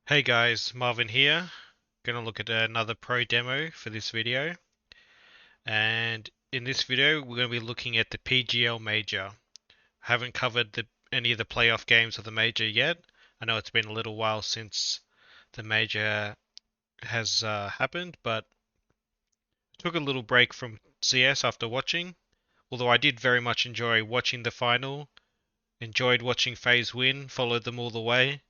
Hey guys, Marvin here. Gonna look at another pro demo for this video. And in this video, we're gonna be looking at the PGL Major. Haven't covered any of the playoff games of the Major yet. I know it's been a little while since the Major has happened, but took a little break from CS after watching. Although I did very much enjoy watching the final. Enjoyed watching FaZe win, followed them all the way.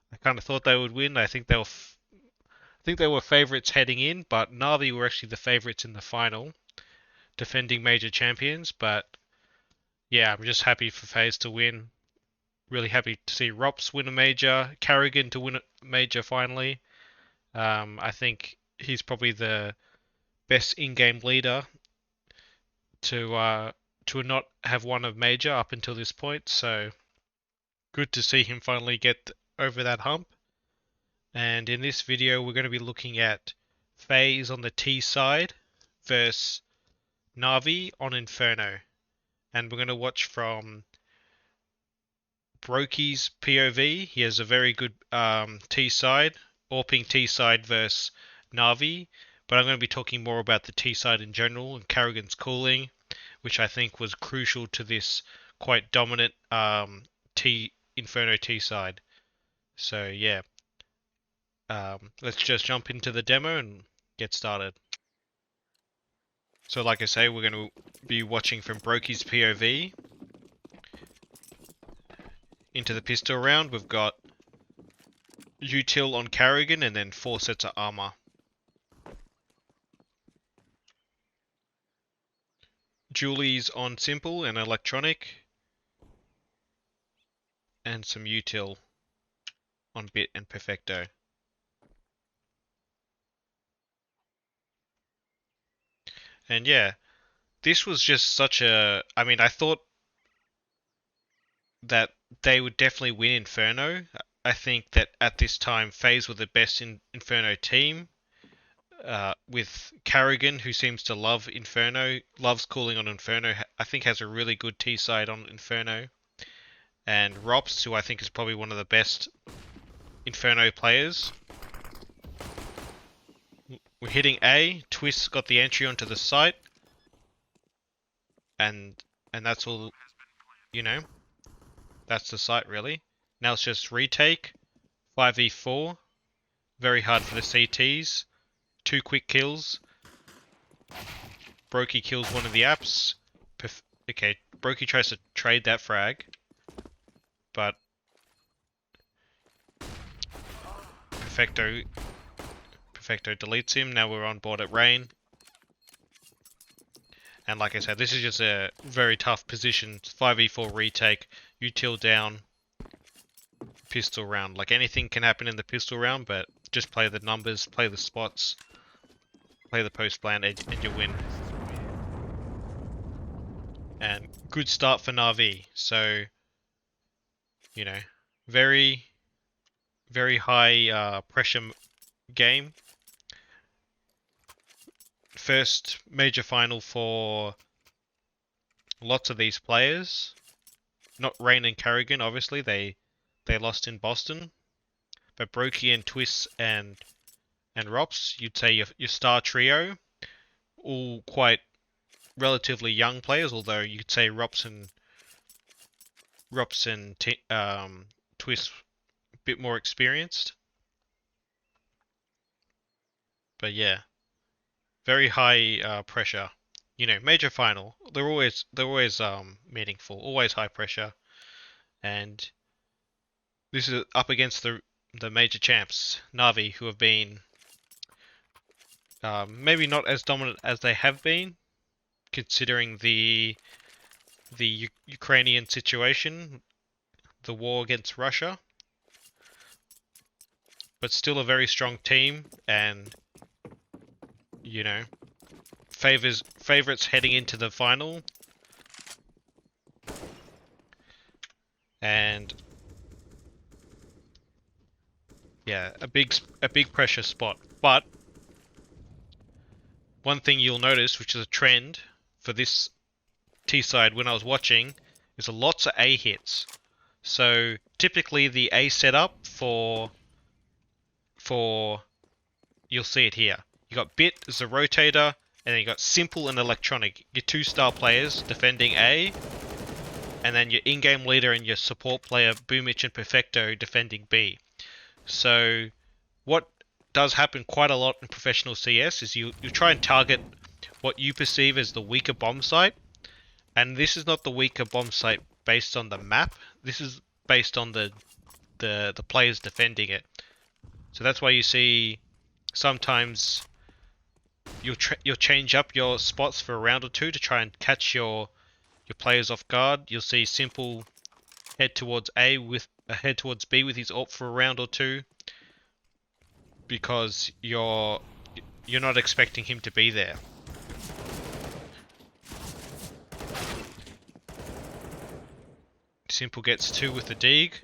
I kind of thought they would win. I think they were favourites heading in, but NAVI were actually the favourites in the final, defending major champions. But yeah, I'm just happy for FaZe to win. Really happy to see Rops win a major, Carrigan to win a major finally. I think he's probably the best in-game leader to not have won a major up until this point. So good to see him finally get over that hump. And in this video, we're going to be looking at FaZe on the T side versus NAVI on Inferno. And we're going to watch from Broky's POV. He has a very good T side, AWPing T side versus NAVI. But I'm going to be talking more about the T side in general and Carrigan's cooling, which I think was crucial to this quite dominant Inferno T side. So yeah. Let's just jump into the demo and get started. So like I say, we're going to be watching from Broky's POV. Into the pistol round, we've got util on Carrigan and then 4 sets of armor. Julie's on simple and electronic. And some util on bit and perfecto. And yeah, this was just such a... I mean, I thought that they would definitely win Inferno. I think that at this time, FaZe were the best Inferno team. With Carrigan, who seems to love Inferno, loves cooling on Inferno, I think has a really good T side on Inferno. And Rops, who I think is probably one of the best Inferno players. We're hitting A. Twist got the entry onto the site, and that's all. You know, that's the site really. Now it's just retake, 5v4. Very hard for the CTs. 2 quick kills. Broky kills one of the apps. Okay, Broky tries to trade that frag, but Perfecto deletes him. Now we're on board at Rain. And like I said, this is just a very tough position. 5v4 retake, util down, pistol round. Like anything can happen in the pistol round, but just play the numbers, play the spots, play the post plan, and you win. And good start for NAVI. So, you know, very, very high pressure game. First major final for lots of these players. Not Rain and Carrigan, obviously. They lost in Boston. But Broky and Twist and Rops, you'd say your star trio, all quite relatively young players, although you'd say Rops and Twist a bit more experienced. But yeah, very high pressure. You know, major final. They're always meaningful, always high pressure, and this is up against the major champs, NAVI, who have been maybe not as dominant as they have been, considering the Ukrainian situation, the war against Russia, but still a very strong team, and you know, favorites heading into the final, and yeah, a big pressure spot. But one thing you'll notice, which is a trend for this T side when I was watching, is lots of A hits. So typically the A setup for for, you'll see it here. You got Bit as a rotator, and then you got Simple and Electronic. Your 2-star players defending A, and then your in-game leader and your support player Boomich and Perfecto defending B. So what does happen quite a lot in professional CS is you try and target what you perceive as the weaker bomb site, and this is not the weaker bomb site based on the map. This is based on the players defending it. So that's why you see sometimes you'll change up your spots for a round or two to try and catch your players off guard. You'll see Simple head towards A with head towards B with his ult for a round or two, because you're not expecting him to be there. Simple gets 2 with the Deeg.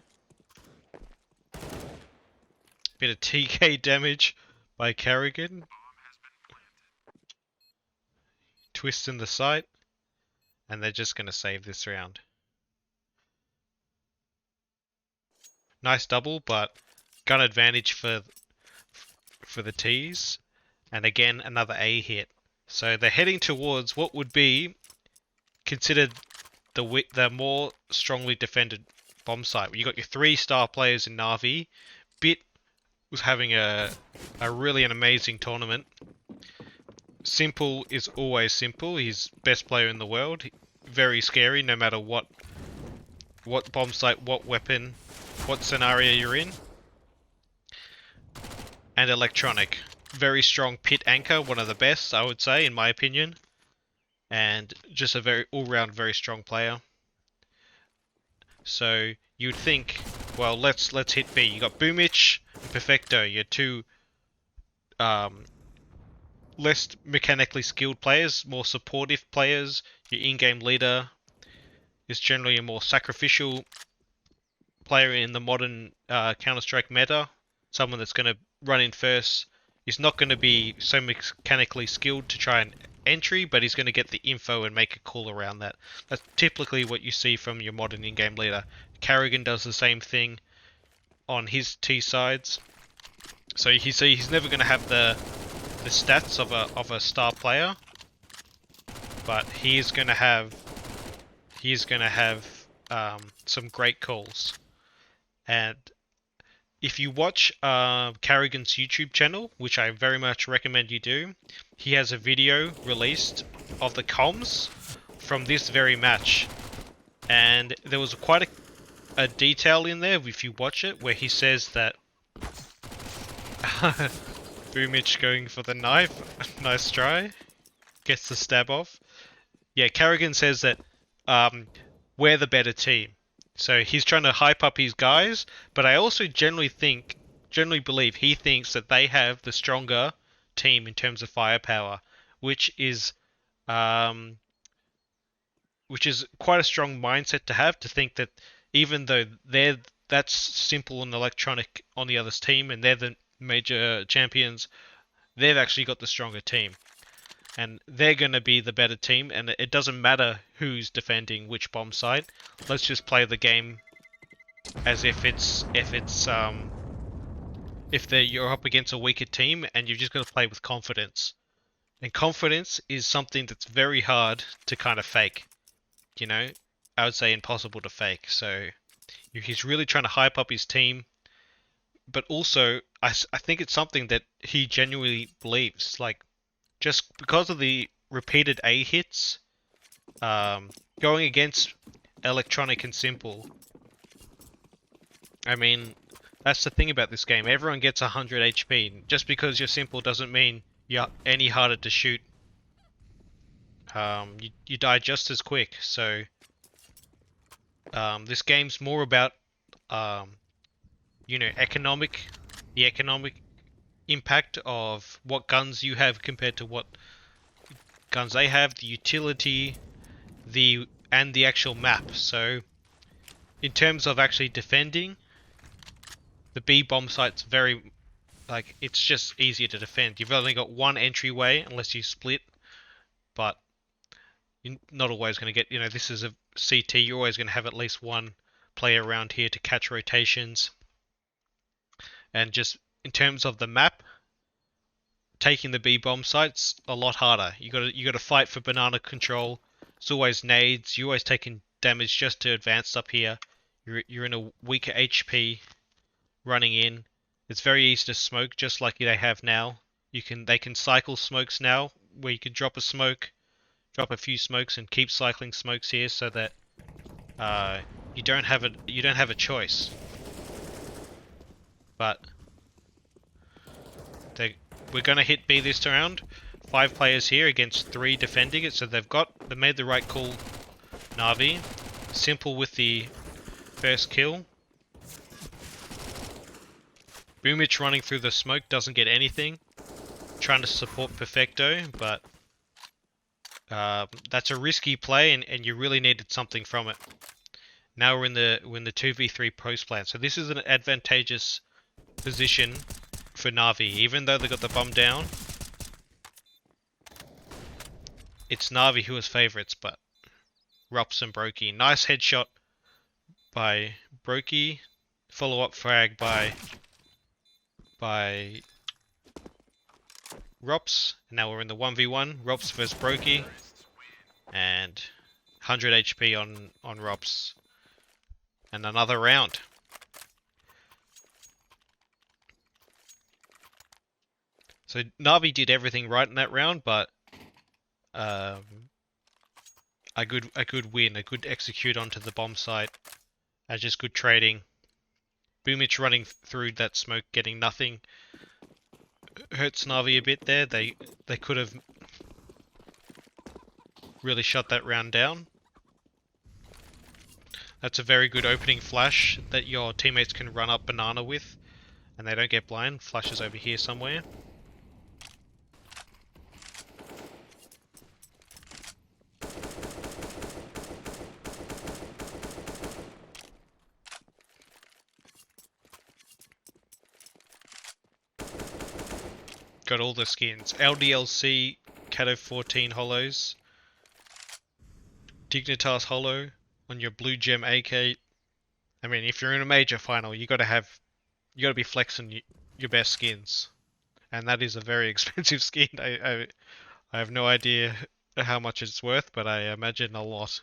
Bit of TK damage by Carrigan. Twist in the site, and they're just going to save this round. Nice double, but gun advantage for the T's, and again another A hit. So they're heading towards what would be considered the more strongly defended bomb site. You got your 3-star players in NAVI. Bit was having a really an amazing tournament. Simple is always Simple. He's best player in the world. Very scary no matter what bomb site, what weapon, what scenario you're in. And Electronic. Very strong pit anchor, one of the best, I would say, in my opinion. And just a very all-round very strong player. So you'd think, well, let's hit B. You got Boomich and Perfecto, your 2 less mechanically skilled players, more supportive players. Your in-game leader is generally a more sacrificial player in the modern Counter-Strike meta. Someone that's going to run in first. He's not going to be so mechanically skilled to try and entry, but he's going to get the info and make a call around that. That's typically what you see from your modern in-game leader. Carrigan does the same thing on his T sides. So you see he's never going to have the stats of a star player, but he is going to have some great calls. And if you watch Carrigan's YouTube channel, which I very much recommend you do, he has a video released of the comms from this very match, and there was quite a detail in there if you watch it where he says that Boomich going for the knife, nice try, gets the stab off. Yeah, Carrigan says that we're the better team. So he's trying to hype up his guys, but I also generally believe he thinks that they have the stronger team in terms of firepower, which is quite a strong mindset to have, to think that even though that's Simple and Electronic on the other's team and they're the major champions, they've actually got the stronger team. And they're going to be the better team, and it doesn't matter who's defending which bomb site. Let's just play the game as if you're up against a weaker team, and you've just got to play with confidence. And confidence is something that's very hard to kind of fake. You know, I would say impossible to fake. So he's really trying to hype up his team, but also I think it's something that he genuinely believes. Like, just because of the repeated A hits, going against Electronic and Simple. I mean, that's the thing about this game. Everyone gets 100 HP. Just because you're Simple doesn't mean you're any harder to shoot. You die just as quick. So this game's more about the economic impact of what guns you have compared to what guns they have, the utility, and the actual map. So in terms of actually defending, the B bomb site's it's just easier to defend. You've only got one entryway unless you split, but you're not always going to get, this is a CT, you're always going to have at least one player around here to catch rotations and just in terms of the map, taking the B bomb site's a lot harder. You gotta fight for banana control. It's always nades. You're always taking damage just to advance up here. You're in a weaker HP running in. It's very easy to smoke, just like they have now. They can cycle smokes now, where you can drop a smoke, drop a few smokes, and keep cycling smokes here, so that you don't have a choice. But we're gonna hit B this round. 5 players here against 3 defending it, so they made the right call. NAVI, simple with the first kill. Boomich running through the smoke doesn't get anything. Trying to support Perfecto, but that's a risky play, and you really needed something from it. Now we're in the 2v3 post plan, so this is an advantageous position for NAVI. Even though they got the bomb down, it's NAVI who is favourites, but Rops and Broky. Nice headshot by Broky. Follow-up frag by Rops. Now we're in the 1v1. Rops versus Broky. And 100 HP on Rops. And another round. So NAVI did everything right in that round, but a good win, a good execute onto the bomb site, and just good trading. Boomich running through that smoke, getting nothing, hurts NAVI a bit there. They could have really shut that round down. That's a very good opening flash that your teammates can run up banana with, and they don't get blind. Flash is over here somewhere. Got all the skins. LDLC, Cato 14 holos. Dignitas holo on your blue gem AK. I mean, if you're in a major final, you gotta be flexing your best skins. And that is a very expensive skin. I have no idea how much it's worth, but I imagine a lot.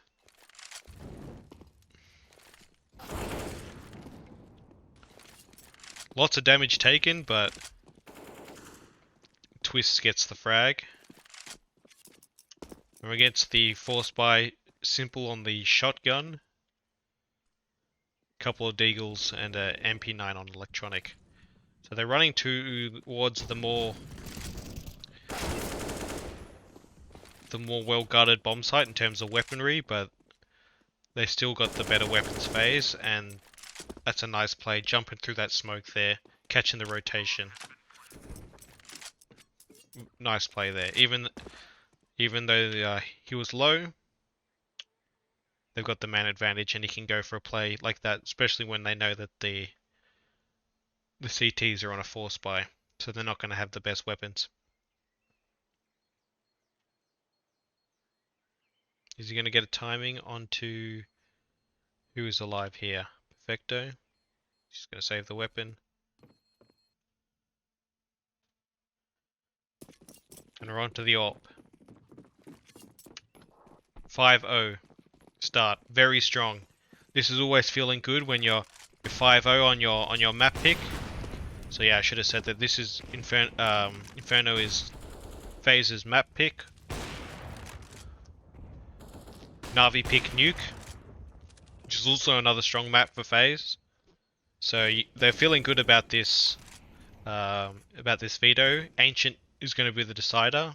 Lots of damage taken, but Twist gets the frag. We're against the Force by Simple on the shotgun. Couple of Deagles and a MP9 on electronic. So they're running towards the more well-guarded bomb site in terms of weaponry, but they still got the better weapons phase, and that's a nice play, jumping through that smoke there, catching the rotation. Nice play there. Even though he was low, they've got the man advantage, and he can go for a play like that, especially when they know that the CTs are on a force buy, so they're not going to have the best weapons. Is he going to get a timing onto who is alive here? Perfecto. He's going to save the weapon. And we're on to the AWP. 5-0. Start. Very strong. This is always feeling good when you're 5-0 on your map pick. So yeah, I should have said that this is Inferno is FaZe's map pick. NAVI pick Nuke, which is also another strong map for FaZe. So they're feeling good about this veto. Ancient is going to be the decider.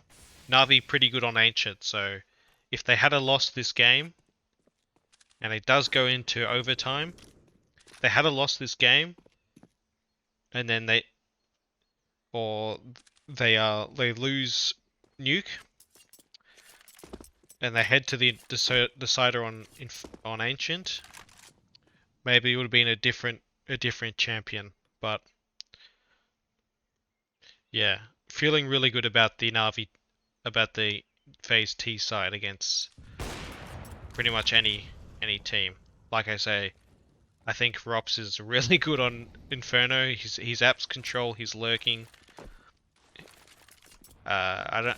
NAVI pretty good on Ancient, so if they had lost this game, and it does go into overtime, if they had lost this game, and then they lose Nuke, and they head to the decider on Ancient, maybe it would have been a different champion. But yeah, feeling really good about the NAVI, about the FaZe T side against pretty much any team. Like I say, I think Rops is really good on Inferno. He's apps control, he's lurking. I don't.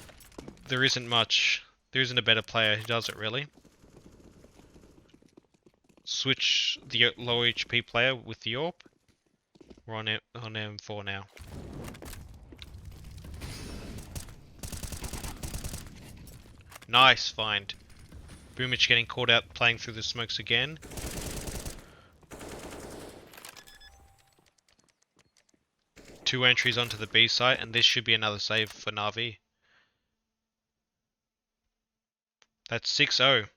There isn't much. There isn't a better player who does it really. Switch the low HP player with the AWP. We're on M4 now. Nice find. Boomich getting caught out playing through the smokes again. Two entries onto the B site, and this should be another save for NAVI. That's 6-0.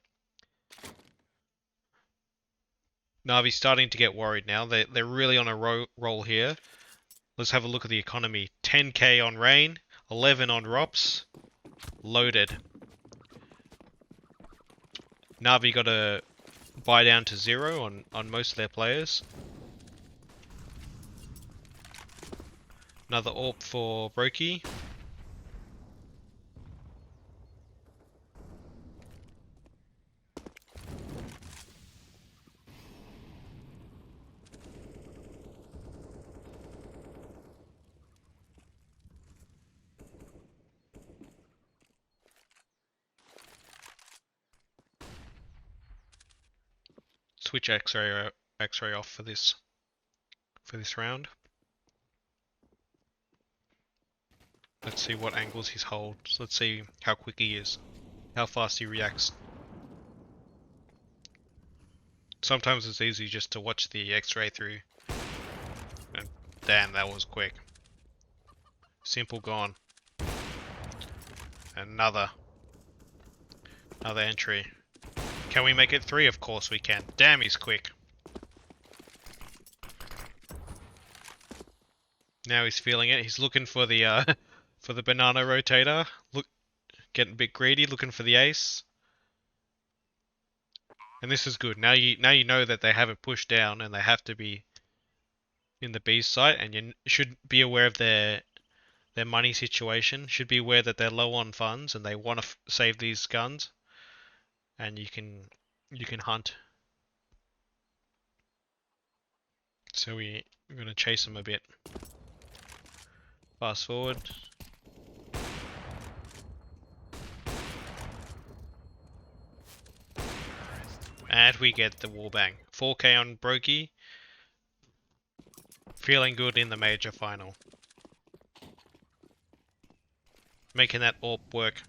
NAVI's starting to get worried now. They're really on a roll here. Let's have a look at the economy. 10k on Rain, 11 on Rops. Loaded. NAVI got a buy down to 0 on most of their players. Another AWP for Broky. Switch X-ray off for this round. Let's see what angles he holds. Let's see how quick he is, how fast he reacts. Sometimes it's easy just to watch the X-ray through. And damn, that was quick. Simple gone. Another entry. Can we make it 3? Of course we can. Damn, he's quick. Now he's feeling it. He's looking for the for the banana rotator. Look, getting a bit greedy, looking for the ace. And this is good. Now you know that they haven't pushed down and they have to be in the B site, and you should be aware of their money situation. Should be aware that they're low on funds and they want to save these guns. And you can hunt. So we're gonna chase them a bit. Fast forward. And we get the wallbang. 4k on Broky. Feeling good in the major final. Making that AWP work.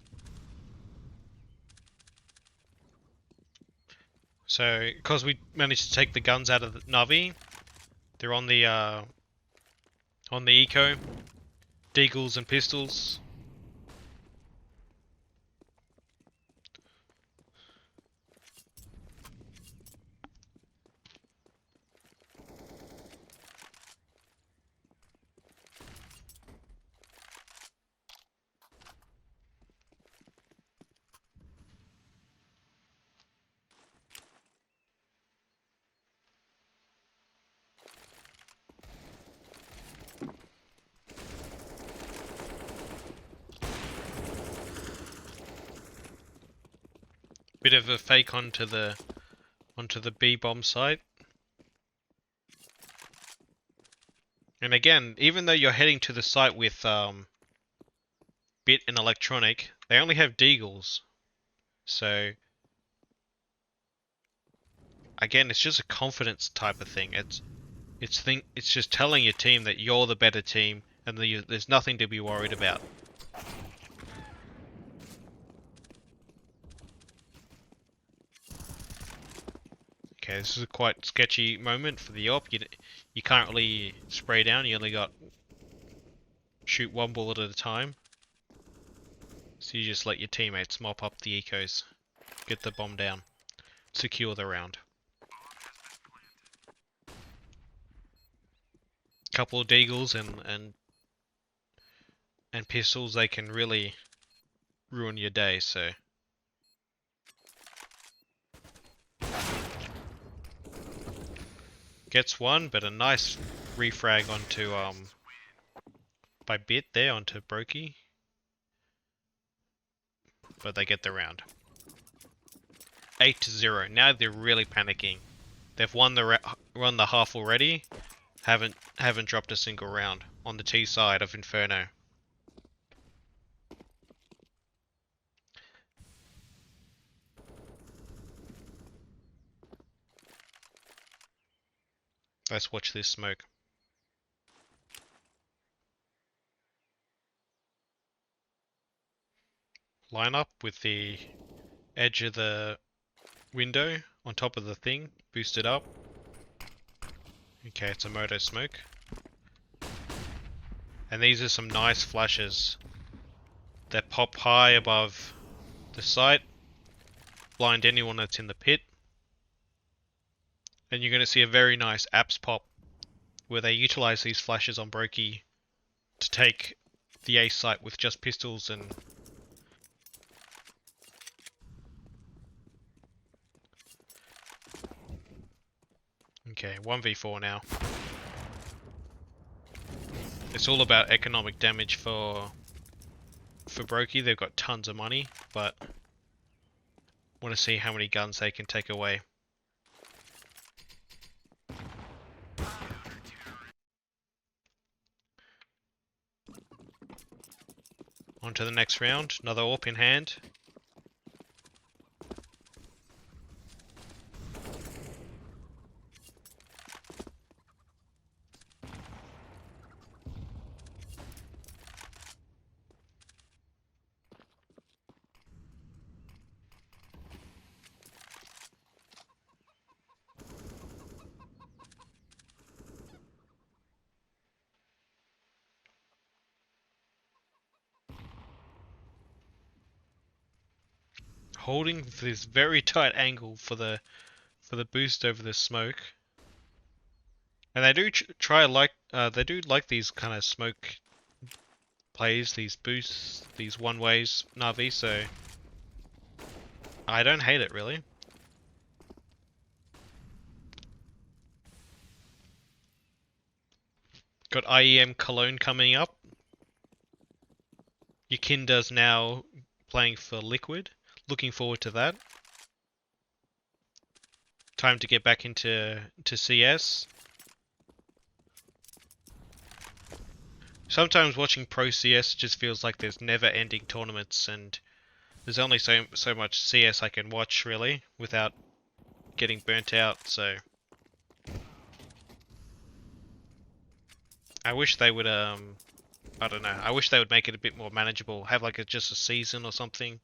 So, because we managed to take the guns out of the NAVI, they're on the eco, deagles and pistols. Bit of a fake onto the B bomb site. And again, even though you're heading to the site with Bit and Electronic, they only have deagles. So again, it's just a confidence type of thing. It's just telling your team that you're the better team and there's nothing to be worried about. Okay, this is a quite sketchy moment for the AWP. You can't really spray down, you only got shoot one bullet at a time. So you just let your teammates mop up the ecos, get the bomb down, secure the round. Couple of deagles and pistols, they can really ruin your day, so. Gets one, but a nice refrag onto by Bit there onto Broky. But they get the round. 8-0. Now they're really panicking. They've won the half already. Haven't dropped a single round on the T side of Inferno. Let's watch this smoke. Line up with the edge of the window on top of the thing, boost it up. Okay, it's a moto smoke. And these are some nice flashes that pop high above the site, blind anyone that's in the pit. And you're going to see a very nice apps pop where they utilize these flashes on Broky to take the A site with just pistols and okay, 1v4 now. It's all about economic damage for Broky. They've got tons of money, but want to see how many guns they can take away. On to the next round. Another AWP in hand. Holding this very tight angle for the boost over the smoke. And they do they do like these kind of smoke plays, these boosts, these one ways NAVI, so I don't hate it really. Got IEM Cologne coming up. Yakinda's now playing for Liquid. Looking forward to that. Time to get back into CS. Sometimes watching Pro CS just feels like there's never-ending tournaments, and there's only so much CS I can watch really without getting burnt out. So I wish they would I don't know. I wish they would make it a bit more manageable. Have like just a season or something.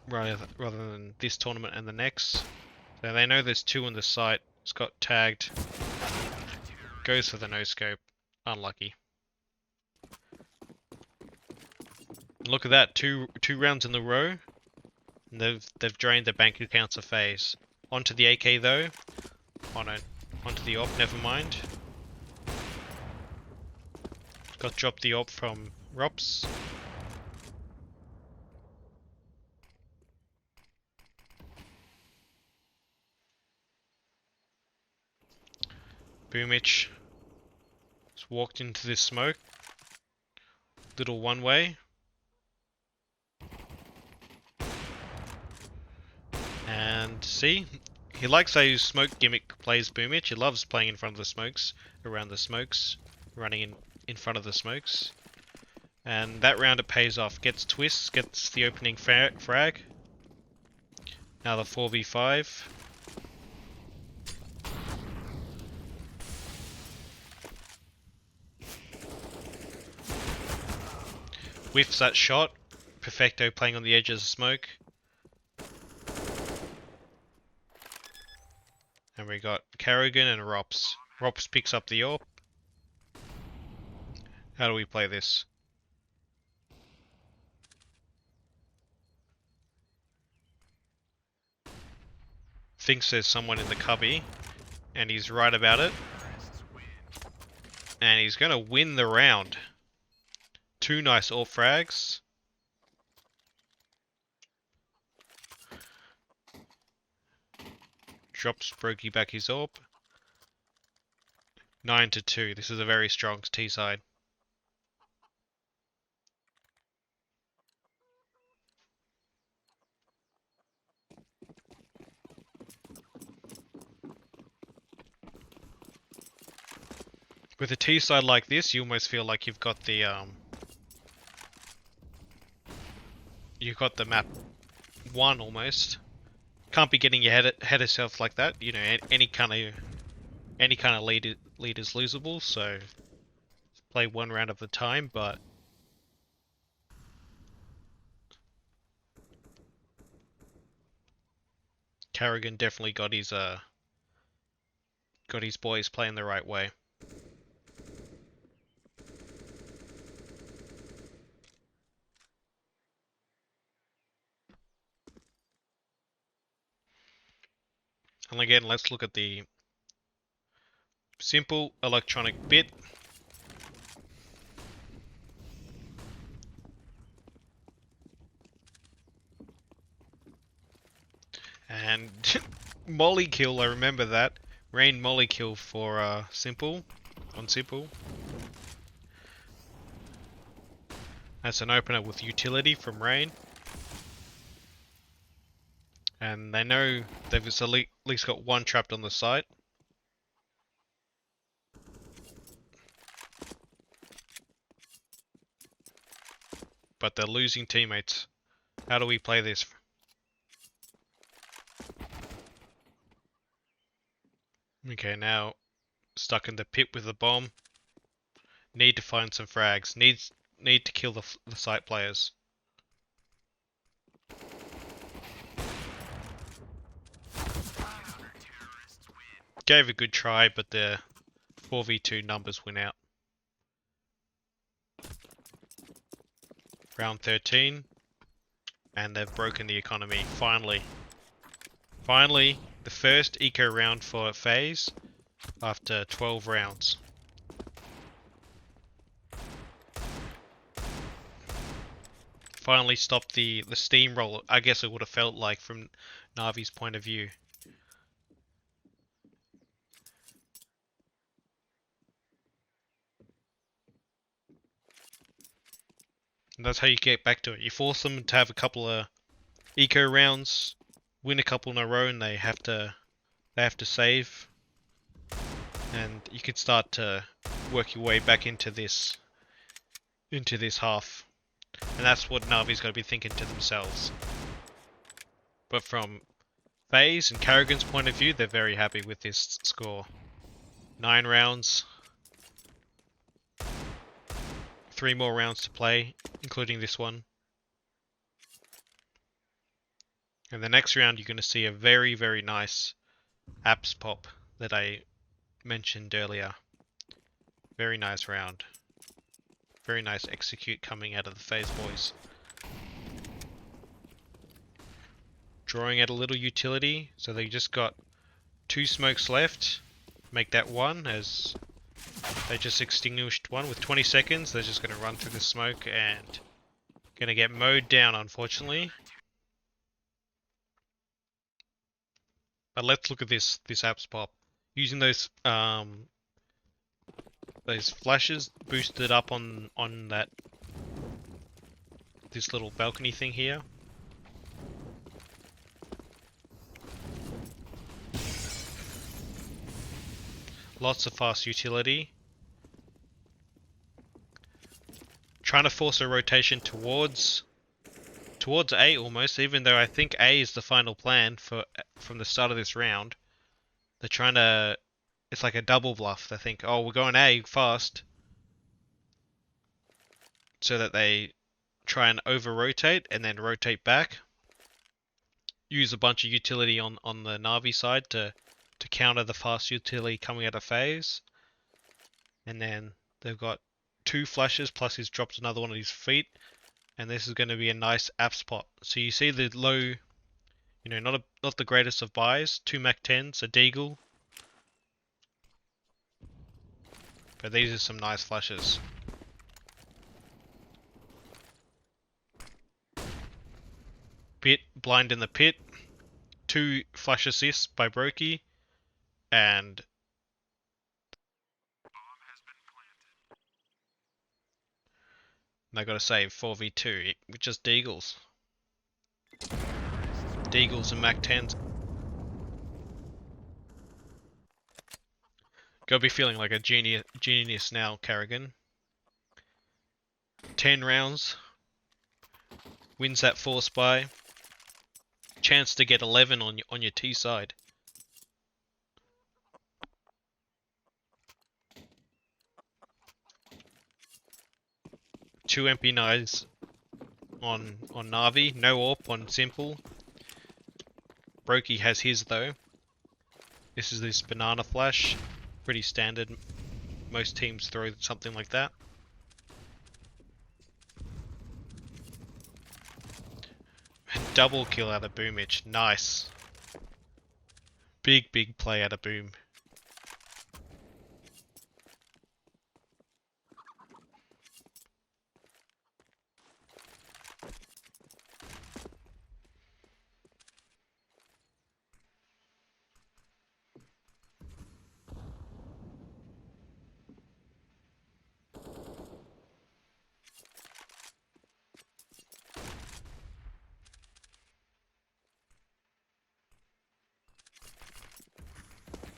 Rather than this tournament and the next. So they know there's two on the site. It's got tagged. Goes for the no scope. Unlucky. Look at that, two rounds in the row. And they've drained the bank accounts of FaZe. Onto the AK though. Oh no, onto the AWP, never mind. Got dropped the AWP from Rops. Boomich just walked into this smoke. Little one way. And see, he likes those smoke gimmick plays, Boomich. He loves playing in front of the smokes, around the smokes, running in front of the smokes. And that round it pays off. Gets twists, gets the opening frag. Now the 4v5. Whiffs that shot. Perfecto playing on the edge of the smoke. And we got Carrigan and Rops. Rops picks up the AWP. How do we play this? Thinks there's someone in the cubby. And he's right about it. And he's going to win the round. Two nice AWP frags. Drops Broky back his AWP. 9-2. This is a very strong T side. With a T side like this, you almost feel like you've got the map won almost. Can't be getting your head of yourself like that. You know, any kind of lead is losable. So play one round at a time, but Carrigan definitely got his boys playing the right way. And again, let's look at the simple electronic bit. And molly kill, I remember that. Rain molly kill for simple, on simple. That's an opener with utility from Rain. And they know they've at least got one trapped on the site. But they're losing teammates. How do we play this? Okay, now stuck in the pit with the bomb. Need to find some frags. Need to kill the site players. Gave a good try, but the 4v2 numbers went out. Round 13. And they've broken the economy, finally. Finally, the first eco round for FaZe after 12 rounds. Finally stopped the steamroll, I guess it would have felt like from Navi's point of view. And that's how you get back to it. You force them to have a couple of eco rounds, win a couple in a row, and they have to save. And you can start to work your way back into this half. And that's what Navi's got to be thinking to themselves. But from FaZe and Carrigan's point of view, they're very happy with this score. 9 rounds. 3 more rounds to play, including this one. And the next round you're going to see a very, very nice apps pop that I mentioned earlier. Very nice round. Very nice execute coming out of the FaZe boys. Drawing out a little utility, so they just got 2 smokes left. Make that 1 as they just extinguished one with 20 seconds. They're just going to run through the smoke and going to get mowed down, unfortunately. But let's look at this apps pop. Using those flashes boosted up on this little balcony thing here. Lots of fast utility. Trying to force a rotation towards A almost, even though I think A is the final plan from the start of this round. They're trying to, it's like a double bluff. They think, oh, we're going A fast, so that they try and over-rotate and then rotate back. Use a bunch of utility on the NAVI side to counter the fast utility coming out of FaZe. And then they've got 2 flashes, plus he's dropped another one at his feet. And this is going to be a nice app spot. So you see the low, you know, not the greatest of buys. 2 Mac 10s, a Deagle. But these are some nice flashes. Pit, blind in the pit. 2 flash assists by Broky. And they got to save 4v2 with just Deagles. Deagles and Mac 10s. Gotta be feeling like a genius now, Carrigan. 10 rounds. Wins that force buy. Chance to get 11 on your T side. Two MP9s on NAVI. No AWP on simple. Broky has his though. This is this banana flash. Pretty standard. Most teams throw something like that. Double kill out of Boomich. Nice. Big play out of Boom.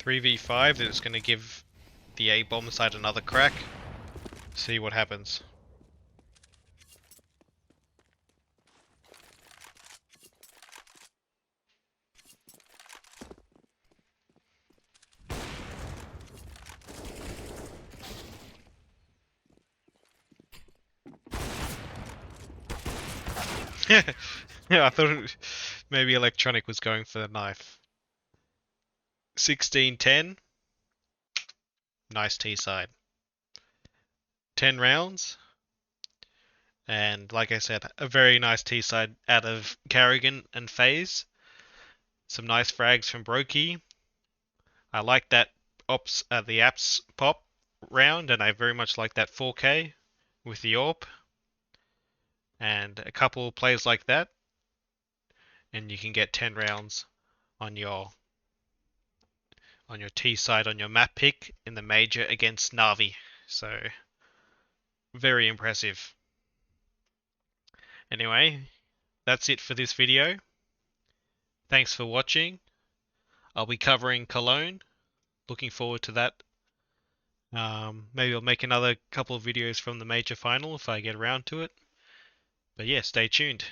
.3v5 that's going to give the A-bomb side another crack. See what happens. Yeah, I thought maybe Electronic was going for the knife. 16-10. Nice T-side. 10 rounds. And like I said, a very nice T-side out of Carrigan and FaZe. Some nice frags from Broky. I like that the apps pop round, and I very much like that 4K with the AWP. And a couple plays like that, and you can get 10 rounds on your T side on your map pick in the major against NAVI. So very impressive. Anyway, that's it for this video. Thanks for watching. I'll be covering Cologne. Looking forward to that. Maybe I'll make another couple of videos from the major final if I get around to it. But yeah, stay tuned.